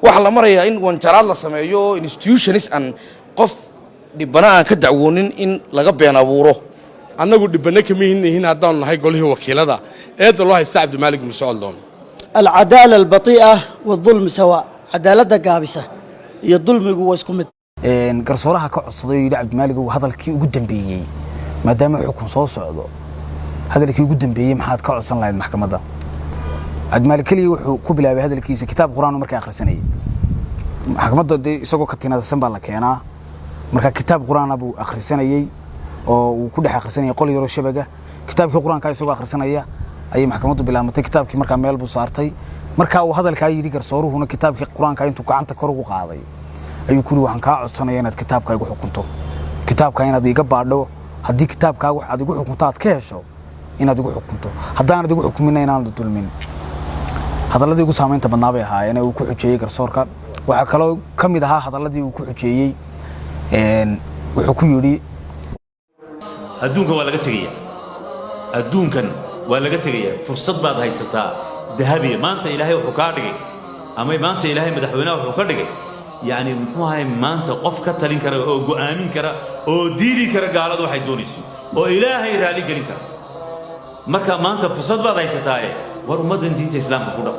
waxa la marayaa in wanjaraad la sameeyo institutions aan qof dhibana aan ka dacwoonin in laga been abuuro annagu dhibana kama yihiin haddaan nahay golihii wakiilada eedda loo haysta Cabdimaalig Muuse Coldoon العدالة البطيئة والظلم سواء عدالة قابسة هي الظلم هو اسكمت garsooraha ka codsaday yiri Cabdimaalig uu hadalkii ugu dambeeyay maadaama xukun soo socdo hadalkii ugu dambeeyay maxaad ka codsan lahayd maxkamadda Cabdimaalig kaliya wuxuu ku bilaabay hadalkiisa kitaab quraan markay akhrisanayay maxkamadda isagoo ka tinadsan baa la keenaa marka kitaab quraan abu akhrisanayay oo uu ku dhex akhrisanayay qol yaro shabaga kitaabkii quraanka isagoo akhrisanaya ay maxkamaddu bilaabtay kitaabkii marka meel buu saartay marka uu hadalka yiri garsooruhuna kitaabkii quraanka intuu gacanta kor ugu qaaday ayuu kuli waxaan ka codsanayaa inaad kitaabka igu xukunto kitaabka inaad iga baadho haddii kitaabka wax aad igu xukunto aad ka hesho inaad igu xukunto haddaan igu xukumin inaan la dulmin hadalladii ugu saameynta badnaa bay ahaayeen uu ku xujeeyay garsoorka waxa kale oo kamid ahaa hadalladii uu ku xujeeyay wuxuu ku yiri adduunka waa laga tagayaa adduunkan waa laga tagayaa fursad baad haysataa dahabiya maanta ilaahay wuxuu ka dhigay ama maanta ilaahay madaxweynaha wuxuu ka dhigay يعني محوها ما أنت قف كتلين كرا أو جوامين كرا أو ديري كرا قالوا واحد دونيسو أو إلهي رالي قلين كرا ما أنت فساد بعد أي ستاء ورمضان دين الإسلام كقوله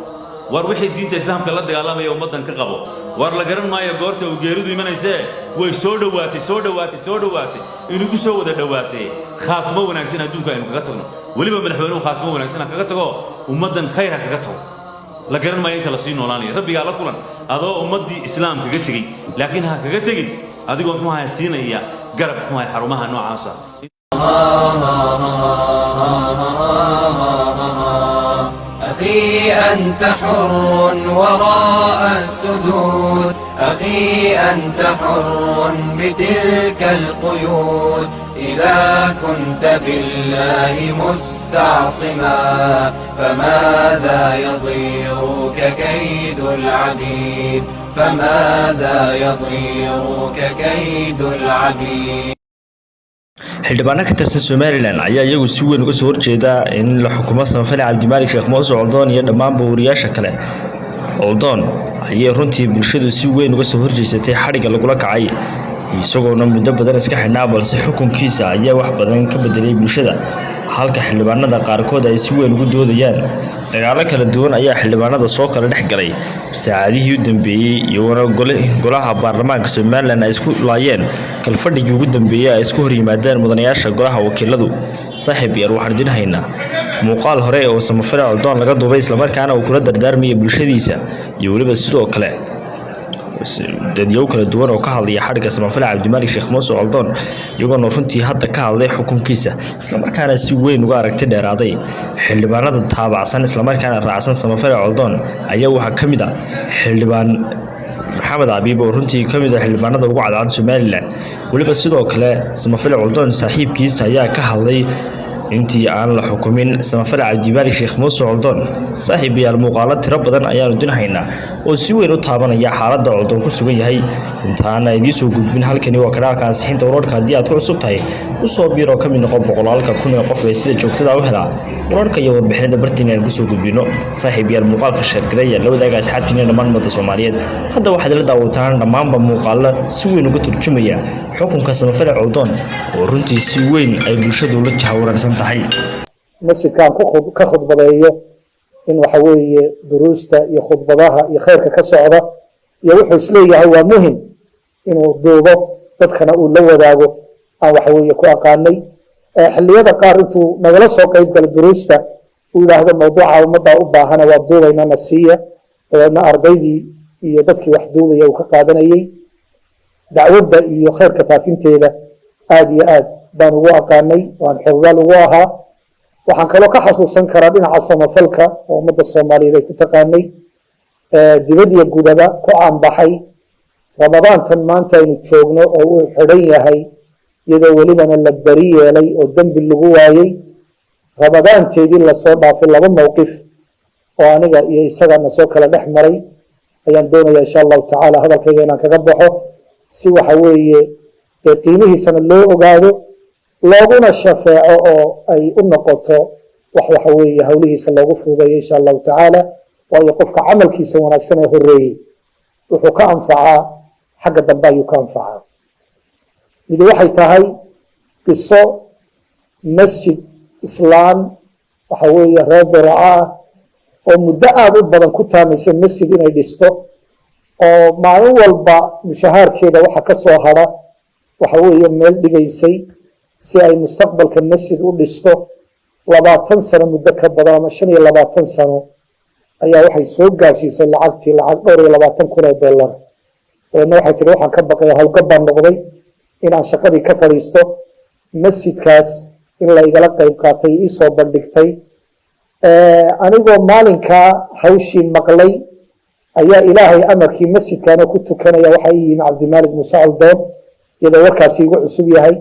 وروحي دين الإسلام كلا دجالام يوم مدن كقبو ورلقرن ما يجورته وجيرودو يمن يسه ويسودواتي إنه كسوه ده دواتي خاتمه ونعكسنا دوكا إنه كقتلنا ولي بمدحونه خاتمه ونعكسنا كقتله ومدن خيرك كقتله لقرن ما يتلصين ولاني ربي قال كلن هذا أمدي إسلام كجتجي لكنها كجتجي هذا يقول ما هي سينة هي قرب ما هي حرمها نوع عصا أخي أنت حر وراء السدود أخي أنت حر بتلك القيود إذا كنت بالله مستعصما فماذا يضيرك كيد العبيد فماذا يضيرك كيد العبيد xildhibaano ka tirsan Soomaaliland ayaa iyagu si weyn uga soo horjeeda in la xukumo Samafale Cabdimaalig Sheekh Muuse Coldoon iyo dhammaan booriyaasha kale Coldoon ayay runtii bulshadu si weyn uga soo horjeesatay xariga lagula kacay isagoo muddo badan iska xidhnaa balse xukunkiisa ayaa wax badan ka bedelay bulshada halka xildhibaanada qaarkood ay si weyn ugu doodayaan dagaalo kala duwan ayaa xildhibaanada soo kala dhex galay saacadihii u dambeeyay iyo golaha baarlamaanka Soomaaliland ay isku laayeen kalfadhigii ugu dambeeyay ay isku hor yimaadeen mudanayaasha golaha wakiiladu saaxiib yar waxaan idin haynaa muuqaal hore oo Samafale Coldoon laga duubay isla markaana uu kula dardaarmay bulshadiisa iyo waliba sidoo kale dadyo kala duwan oo ka hadlaya xariga Samafale Cabdimaalig Sheekh Muuse Coldoon iyagoo runtii hadda ka hadlay xukunkiisa isla markaana si weyn uga aragtay dheeraaday xildhibaanada taabacsan isla markaana raacsan Samafale Coldoon ayaa waxa kamid ah xildhibaan Maxamed Abiib oo runtii kamid ah xildhibaanada ugu cadcad Soomaaliland waliba sidoo kale Samafale Coldoon saaxiibkiisa ayaa ka hadlay intii aan la xukumin Samafale Cabdimaalig Sheekh Muuse Coldoon saaxiibayaal muuqaalo tiro badan ayaanu idin haynaa oo si weyn u taabanaya xaaladda Coldoon ku sugan yahay intaana idin soo gudbin halkani waa kanaalka ansixinta wararka haddii aad ku cusub tahay u soo biiro ka mid noqon boqolaalka kun ee qof ee sida joogtada u hela wararka iyo warbixinada bartiin aan ku soo gudbino saaxiibayaal muuqaalka sheergalaya la wadaaga asxaabtiina dhammaan ummadda Soomaaliyeed hadda waxaad la daawataan dhammaanba muuqaalo si weyn uga turjumaya xukunka Samafale Coldoon oo runtii si weyn ay bulshadu la jahwareersan tahay masjidkan ka khudbadeeyo in waxa weeye duruusta iyo khudbadaha iyo khayrka ka socda iyo wuxuu isleeyahay waa muhim inuu duubo dadkana uu la wadaago aan waxa weeye ku aqaanay xilliyada qaar intuu nagala soo qayb galo duruusta uu yiraahdo mawduuca ummadda u baahan waa duubayna nasiya dadna ardaydii iyo dadkii wax duubaya uu ka qaadanayay dacwadda iyo khayrka faafinteeda aad iyo aad baan ugu aqaanay waan xoggaal ugu ahaa waxaan kaloo ka xasuusan karaa dhinaca samafalka oo ummadda Soomaaliyeed ay ku taqaanay dibad iyo gudaba ku aanbaxay ramadaantan maanta aynu joogno oo uu xidhan yahay iyadoo welibana la bari yeelay oo dembi lagu waayey ramadaanteedii lasoo dhaafay laba mowqif oo aniga iyo isagana soo kala dhex maray ayaan doonayaa insha allahu tacaala hadalkayga inaan kaga baxo si waxa weeye qiimihiisana loo ogaado looguna shafeeco oo ay u noqoto wax waxa weeye hawlihiisa loogu fududeeyo insha allahu tacaala waayo qofka camalkiisa wanaagsan ee horeeyey wuxuu ka anfacaa xagga dambe ayuu ka anfacaa midi waxay tahay qiso masjid islaan waxa weeye reer beraca ah oo muddo aada u badan ku taamaysa masjid inay dhisto oo maalin walba mushahaarkeeda waxa ka soo hara waxa weeye meel dhigaysay si ay mustaqbalka masjid u dhisto 20 sano muddo ka badan ama 25 sano ayaa waxay soo gaarsiisay lacagtii lacag dhowr iyo 20 kun oo dollar oo waxay tiri waxaan ka baqay hawlgab baan noqday inaan shaqadii ka fariisto masjidkaas in la igala qayb qaatay ii soo bandhigtay anigoo maalinkaa hawshii maqlay ayaa ilaahay amarkii masjidkaana ku tukanaya waxaa ii yimi cabdimaalik muuse caldoon iyadoo warkaasi igu cusub yahay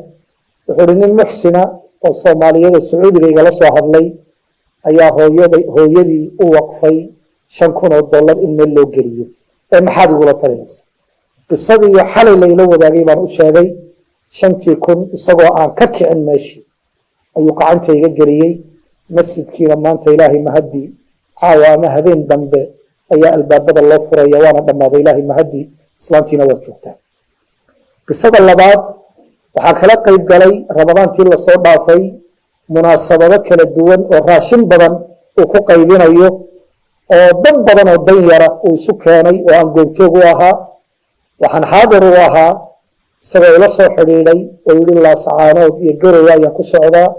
wuxuu uhi nin muxsina oo soomaaliyada sacuudiga igala soo hadlay ayaa hooyadii u waqfay 5 kun oo dollar in meel loo geliyo maxaad igula talinaysa qisadii xalay layla wadaagay baan u sheegay 5 kun isagoo aan ka kicin meeshii ayuu gacanta iga geliyey masjidkiina maanta ilaahay mahadi caawa ama habeen dambe ayaa albaabada loo furaya waana dhammaaday ilaahay mahadi islaantiina waa joogtaa qisada labaad waxaa kala qayb galay ramadaantii lasoo dhaafay munaasabado kala duwan oo raashin badan uu ku qaybinayo oo dad badan oo dan yara uu isu keenay oo aan goobjoog u ahaa waxaan xaadir u ahaa isagoo ila soo xidhiidhay oo yidhi laasacaanood iyo garowe ayaan ku socdaa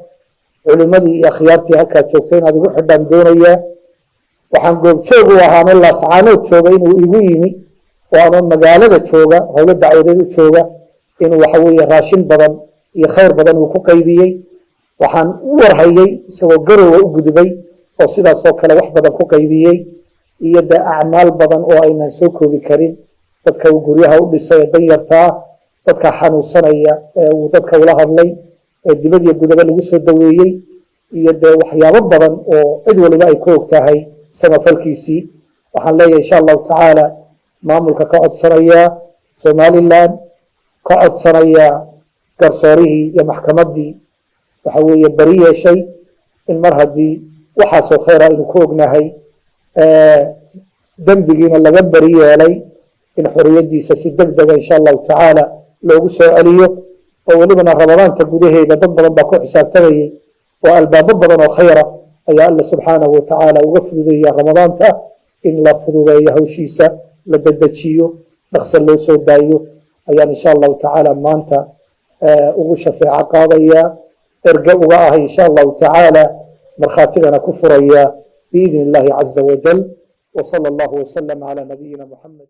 culimadii iyo akhyaartii halkaa joogtay inaad igu xidhaan doonayaa waxaan goobjoog u ahaa nin laasacaanood jooga inuu igu yimi oo ama magaalada jooga howlo dacwadeed u jooga inuu waxa weeye raashin badan iyo khayr badan uu ku qaybiyey waxaan u warhayay isagoo garowe u gudbay oo sidaasoo kale wax badan ku qaybiyey iyo dee acmaal badan oo aynaan soo koobi karin dadka uu guryaha u dhisay ee danyartaa dadka xanuunsanaya ee uu dadka ula hadlay ee dibad iyo gudaba lagu soo daweeyey iyo dee waxyaabo badan oo cid waliba ay ku og tahay samafalkiisii waxaan leeyahay insha allahu tacaala maamulka ka codsanayaa somaliland ka codsanayaa garsoorihii iyo maxkamaddii waxa weeye bari yeeshay in mar haddii waxaasoo khayra aynu ku ognahay dembigiina laga bari yeelay in xorriyaddiisa si deg dega insha allahu tacaala loogu soo celiyo oo welibana ramadaanta gudaheeda dad badan baa ku xisaabtamayay oo albaabo badan oo khayra ayaa alla subxaanahu watacaala uga fududeeya ramadaanta in la fududeeyo hawshiisa la dedejiyo dhaqsa loo soo daayo ayaan insha allahu tacaala maanta ugu shafeeco qaadaya erge uga ahay insha allahu tacaala markhaatigana ku furaya biidni illahi caza wajal وصلى الله وسلم على نبينا محمد